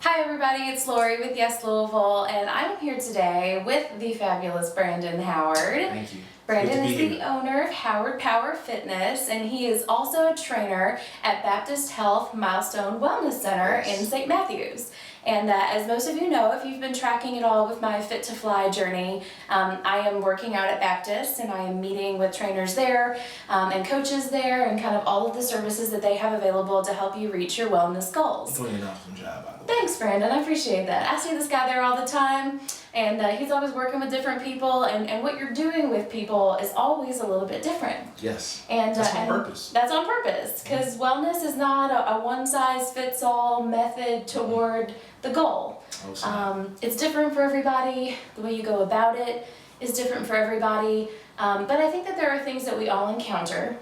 Hi everybody, it's Lori with Yes Louisville, and I'm here today with the fabulous Brandon Howard. Thank you. Brandon is the owner of Howard Power Fitness, and he is also a trainer at Baptist Health Milestone Wellness Center in St. Matthews. And as most of you know, if you've been tracking it all with my Fit to Fly journey, I am working out at Baptist, and I am meeting with trainers there and coaches there, and kind of all of the services that they have available to help you reach your wellness goals. You're doing an awesome job, by the way. Thanks, Brandon. I appreciate that. I see this guy there all the time, and he's always working with different people, and what you're doing with people is always a little bit different. Yes. And that's on purpose. That's on purpose, because wellness is not a one-size-fits-all method toward the goal. It's different for everybody. The way you go about it is different for everybody. But I think that there are things that we all encounter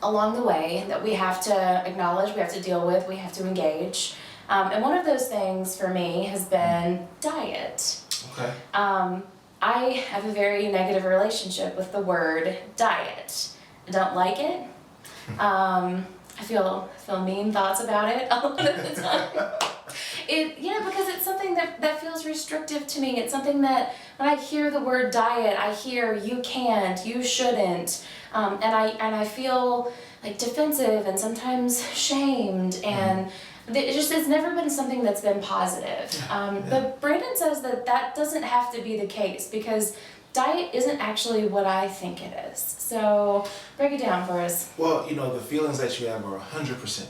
along the way that we have to acknowledge, we have to deal with, we have to engage. And one of those things for me has been diet. Okay. I have a very negative relationship with the word diet. I don't like it. I feel mean thoughts about it a lot of the time. Because it's something that feels restrictive to me. It's something that when I hear the word diet, I hear you can't, you shouldn't, and I feel like defensive and sometimes shamed, and it's never been something that's been positive. But Brandon says that doesn't have to be the case, because diet isn't actually what I think it is. So break it down for us. Well, the feelings that you have are 100%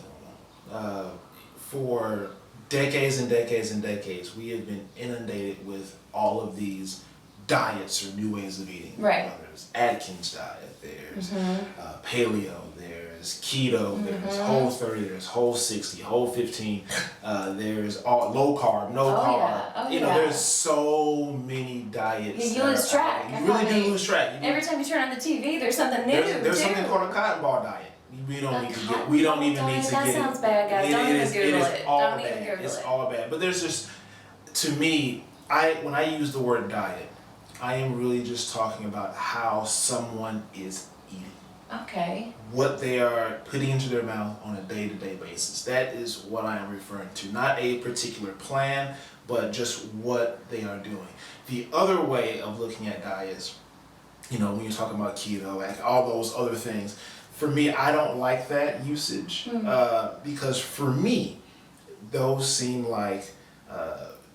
normal. For decades and decades and decades, we have been inundated with all of these diets or new ways of eating. Right. There's Atkins diet, there's paleo, there's keto, there's whole 30, there's whole 60, whole 15, there's all low carb, no carb. There's so many diets. You lose track. You really do lose track. Every time you turn on the TV, there's something new. There's something called a cotton ball diet. We don't even need to get it. That sounds bad, guys. Don't even Google it. Don't even Google it. It's all bad. But there's just, to me, when I use the word diet, I am really just talking about how someone is eating. Okay. What they are putting into their mouth on a day-to-day basis. That is what I am referring to. Not a particular plan, but just what they are doing. The other way of looking at diets, when you're talking about keto, like all those other things, for me, I don't like that usage because for me, those seem like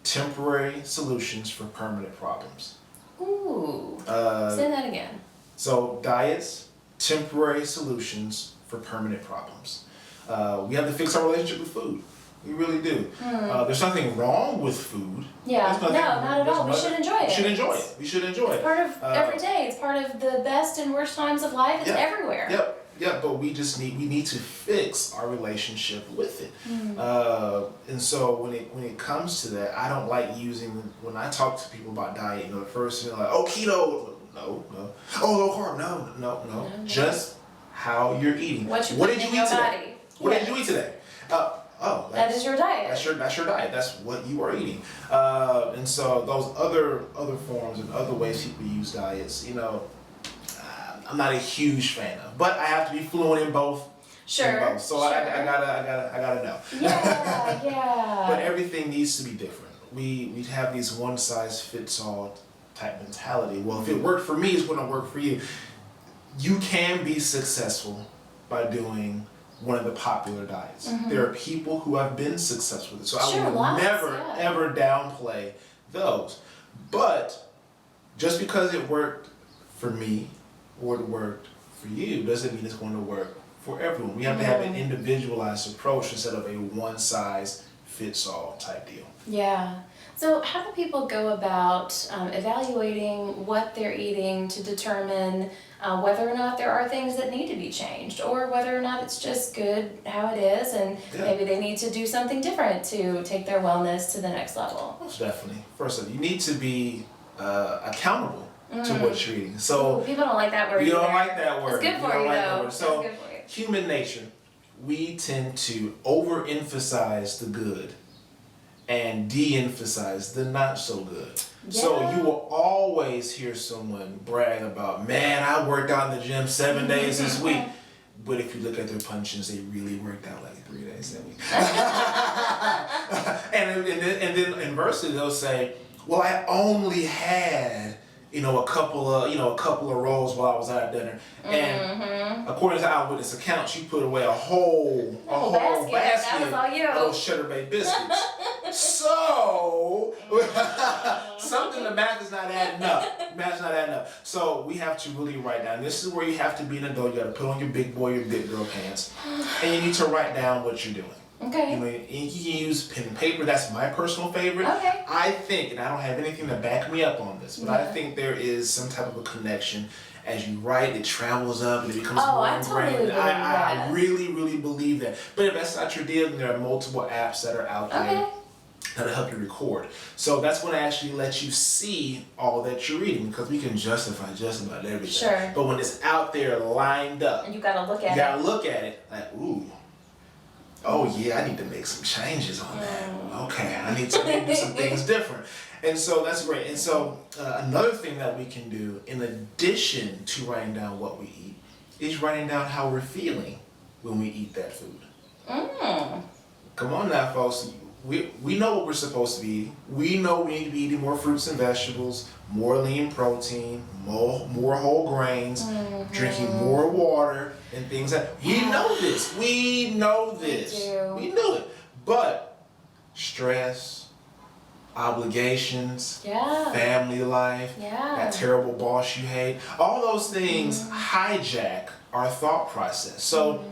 temporary solutions for permanent problems. Ooh, say that again. So diets, temporary solutions for permanent problems. We have to fix our relationship with food. We really do. There's nothing wrong with food. Yeah, no, not at all. We should enjoy it. We should enjoy it. We should enjoy it. It's part of every day. It's part of the best and worst times of life. It's everywhere. Yep, but we need to fix our relationship with it. And so when it comes to that, I don't like using, when I talk to people about diet, the first thing they're like, oh, keto, no. Oh, low carb, no. Just how you're eating. What did you eat today? What did you eat today? That is your diet. That's your diet. That's what you are eating. And so those other forms and other ways people use diets, I'm not a huge fan of, but I have to be fluent in both. Sure. So I gotta know. Yeah. But everything needs to be different. We have these one size fits all type mentality. Well, if it worked for me, it's gonna work for you. You can be successful by doing one of the popular diets. There are people who have been successful with it. So I would never ever downplay those. But just because it worked for me or it worked for you doesn't mean it's going to work for everyone. We have to have an individualized approach instead of a one size fits all type deal. Yeah. So how do people go about evaluating what they're eating to determine whether or not there are things that need to be changed, or whether or not it's just good how it is, and maybe they need to do something different to take their wellness to the next level? Most definitely. First of all, you need to be accountable to what you're eating. So people don't like that word. You don't like that word. It's good for you, though. So human nature, we tend to overemphasize the good and de-emphasize the not so good. Yeah. So you will always hear someone brag about, man, I worked out in the gym 7 days this week. But if you look at their punches, they really worked out like 3 days that week. And conversely, they'll say, well, I only had, a couple of rolls while I was out at dinner. And according to Eyewitness accounts, you put away a whole basket that was all you. of those Cheddar Bay biscuits. So, something, the math is not adding up. So we have to really write down. This is where you have to be an adult. You got to put on your big boy, your big girl pants. And you need to write down what you're doing. Okay. You can use pen and paper. That's my personal favorite. Okay. I think, and I don't have anything to back me up on this, but I think there is some type of a connection. As you write, it travels up and it becomes more ingrained. Totally believe that. I really, really believe that. But if that's not your deal, then there are multiple apps that are out there that'll help you record. So that's going to actually let you see all that you're reading, because we can justify just about everything. Sure. But when it's out there lined up, and you got to look at it. You got to look at it like, ooh. Oh yeah, I need to make some changes on that. Okay, I need to do some things different. And so that's great. And so another thing that we can do, in addition to writing down what we eat, is writing down how we're feeling when we eat that food. Come on now, folks. We know what we're supposed to be eating. We know we need to be eating more fruits and vegetables, more lean protein, more whole grains, drinking more water, and things like that. We know this. We know this. We know it. But stress, obligations, family life, that terrible boss you hate, all those things hijack our thought process. So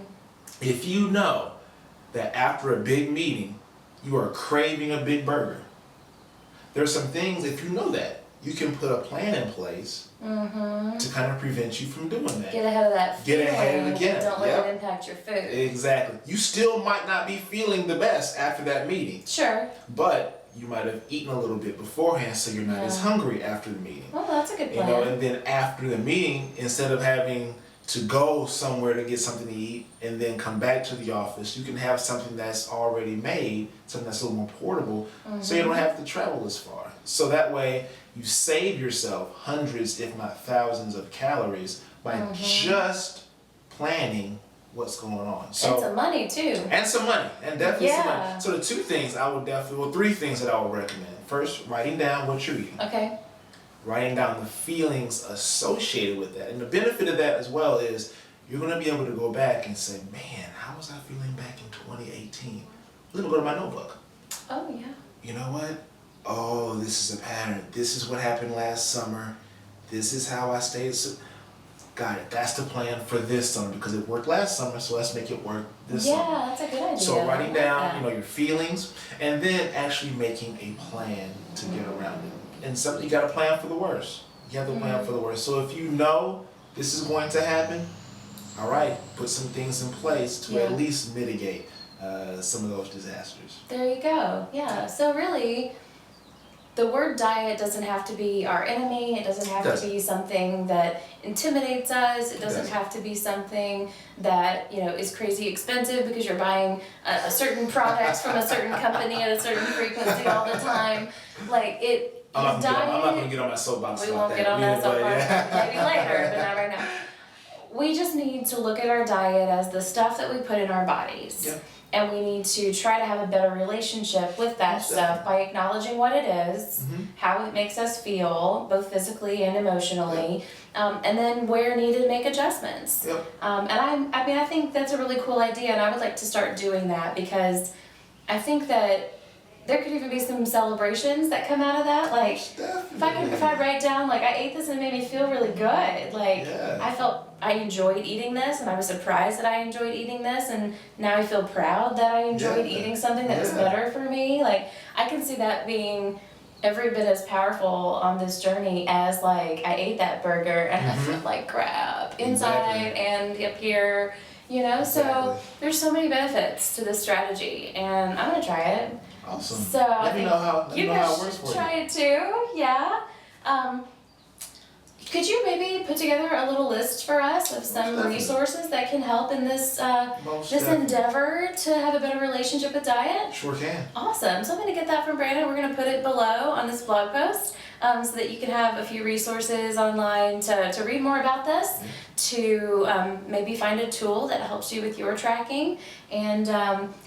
if you know that after a big meeting, you are craving a big burger, there's some things, if you know that, you can put a plan in place to kind of prevent you from doing that. Get ahead of that feeling. Get ahead of it again. Don't let it impact your food. Exactly. You still might not be feeling the best after that meeting. Sure. But you might have eaten a little bit beforehand, so you're not as hungry after the meeting. Oh, that's a good plan. And then after the meeting, instead of having to go somewhere to get something to eat and then come back to the office, you can have something that's already made, something that's a little more portable, so you don't have to travel as far. So that way you save yourself hundreds, if not thousands, of calories by just planning what's going on. So, and some money too. And some money, and definitely some money. So the three things that I would recommend. First, writing down what you're eating. Okay. Writing down the feelings associated with that. And the benefit of that as well is you're going to be able to go back and say, man, how was I feeling back in 2018? Let me go to my notebook. Oh, yeah. You know what? Oh, this is a pattern. This is what happened last summer. This is how I stayed. Got it. That's the plan for this summer, because it worked last summer, so let's make it work this summer. Yeah, that's a good idea. So writing down, your feelings, and then actually making a plan to get around it. And something, you got to plan for the worst. You have to plan for the worst. So if you know this is going to happen, all right, put some things in place to at least mitigate some of those disasters. There you go. Yeah. So really, the word diet doesn't have to be our enemy. It doesn't have to be something that intimidates us. It doesn't have to be something that, is crazy expensive because you're buying a certain products from a certain company at a certain frequency all the time. Like it. I'm not going to get on my soapbox. We won't get on that soapbox. Maybe later, but not right now. We just need to look at our diet as the stuff that we put in our bodies. Yep. And we need to try to have a better relationship with that stuff by acknowledging what it is, how it makes us feel, both physically and emotionally, and then where needed, make adjustments. Yep. And I think that's a really cool idea, and I would like to start doing that, because I think that there could even be some celebrations that come out of that. Like, if I write down, like, I ate this and it made me feel really good. Like, I felt I enjoyed eating this, and I was surprised that I enjoyed eating this, and now I feel proud that I enjoyed eating something that was better for me. Like, I can see that being every bit as powerful on this journey as, like, I ate that burger and I felt like crap inside and up here, So there's so many benefits to this strategy, and I'm gonna try it. Awesome. So let me know how it works for you. Try it too, yeah. Could you maybe put together a little list for us of some resources that can help in this endeavor to have a better relationship with diet? Sure can. Awesome. So I'm going to get that from Brandon. We're going to put it below on this blog post so that you can have a few resources online to read more about this, to maybe find a tool that helps you with your tracking. And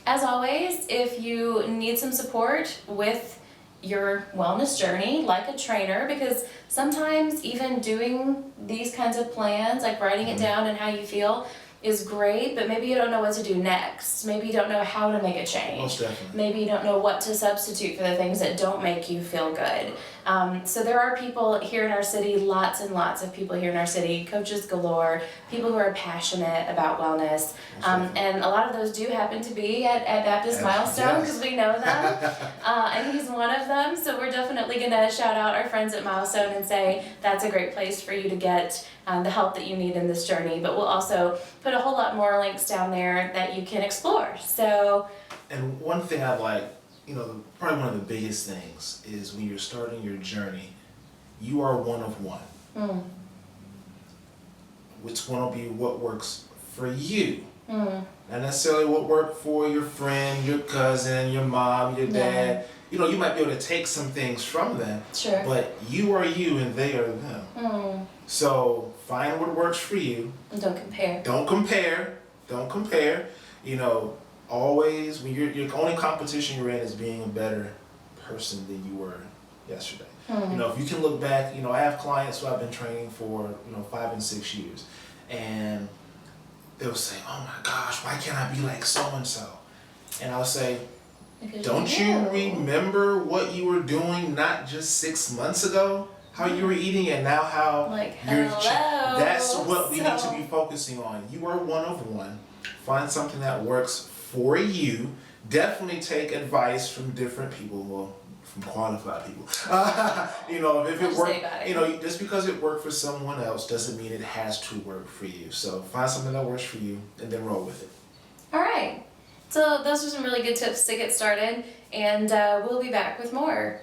as always, if you need some support with your wellness journey like a trainer, because sometimes even doing these kinds of plans, like writing it down and how you feel, is great, but maybe you don't know what to do next. Maybe you don't know how to make a change. Most definitely. Maybe you don't know what to substitute for the things that don't make you feel good. So there are people here in our city, lots and lots of people here in our city, coaches galore, people who are passionate about wellness. And a lot of those do happen to be at Baptist Milestone, because we know them. And he's one of them. So we're definitely going to shout out our friends at Milestone and say that's a great place for you to get the help that you need in this journey. But we'll also put a whole lot more links down there that you can explore. So, and one thing I like, probably one of the biggest things is when you're starting your journey, you are one of one. It's going to be what works for you. Not necessarily what worked for your friend, your cousin, your mom, your dad. You might be able to take some things from them, sure. But you are you and they are them. So find what works for you. And don't compare. Don't compare. Always, when your only competition you're in is being a better person than you were yesterday. If you can look back, I have clients who I've been training for, 5 and 6 years, and they'll say, "Oh my gosh, why can't I be like so and so?" And I'll say, Because "Don't you remember what you were doing not just 6 months ago? How you were eating and now how hello." That's what we need to be focusing on. You are one of one. Find something that works for you. Definitely take advice from different people, well, from qualified people. If it worked, just because it worked for someone else doesn't mean it has to work for you. So find something that works for you and then roll with it. All right. So those are some really good tips to get started, and we'll be back with more.